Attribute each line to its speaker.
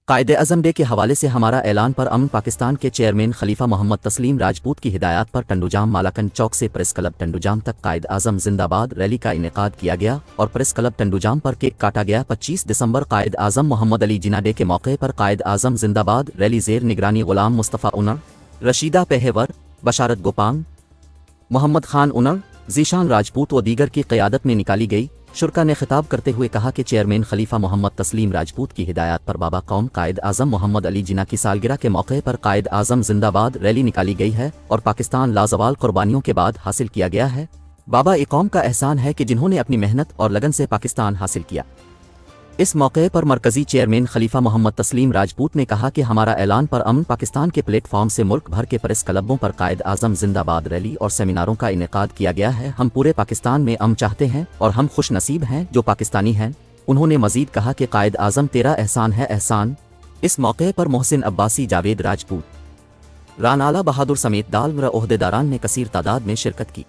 Speaker 1: Quaid Azam day کے حوالے سے ہمارا اعلان پر امن پاکستان کے چیئرمین خلیفہ محمد تسلیم راجپوت کی ہدایات پر ٹنڈوجام مالاکنڈ چوک سے پریس کلب ٹنڈوجام تک قائد اعظم زندہ باد ریلی کا انعقاد کیا گیا اور پریس کلب ٹنڈوجام پر کیک کاٹا گیا۔ 25 دسمبر قائد اعظم محمد علی جناح ڈے کے موقع پر قائد اعظم زندہ باد ریلی زیر نگرانی غلام مصطفیٰ اونر، رشیدہ پہیور، بشارت گوپانگ، محمد خان اونر، ذیشان راجپوت و دیگر کی قیادت میں نکالی گئی۔ شرکا نے خطاب کرتے ہوئے کہا کہ چیئرمین خلیفہ محمد تسلیم راجپوت کی ہدایات پر بابا قوم قائد اعظم محمد علی جناح کی سالگرہ کے موقع پر قائد اعظم زندہ باد ریلی نکالی گئی ہے اور پاکستان لازوال قربانیوں کے بعد حاصل کیا گیا ہے۔ بابا قوم کا احسان ہے کہ جنہوں نے اپنی محنت اور لگن سے پاکستان حاصل کیا۔ اس موقع پر مرکزی چیئرمین خلیفہ محمد تسلیم راجپوت نے کہا کہ ہمارا اعلان پر امن پاکستان کے پلیٹ فارم سے ملک بھر کے پریس کلبوں پر قائد اعظم زندہ باد ریلی اور سیمیناروں کا انعقاد کیا گیا ہے۔ ہم پورے پاکستان میں امن چاہتے ہیں اور ہم خوش نصیب ہیں جو پاکستانی ہیں۔ انہوں نے مزید کہا کہ قائد اعظم تیرا احسان ہے احسان۔ اس موقع پر محسن عباسی، جاوید راجپوت، رانالہ بہادر سمیت دال عہدیداران نے کثیر تعداد میں شرکت کی۔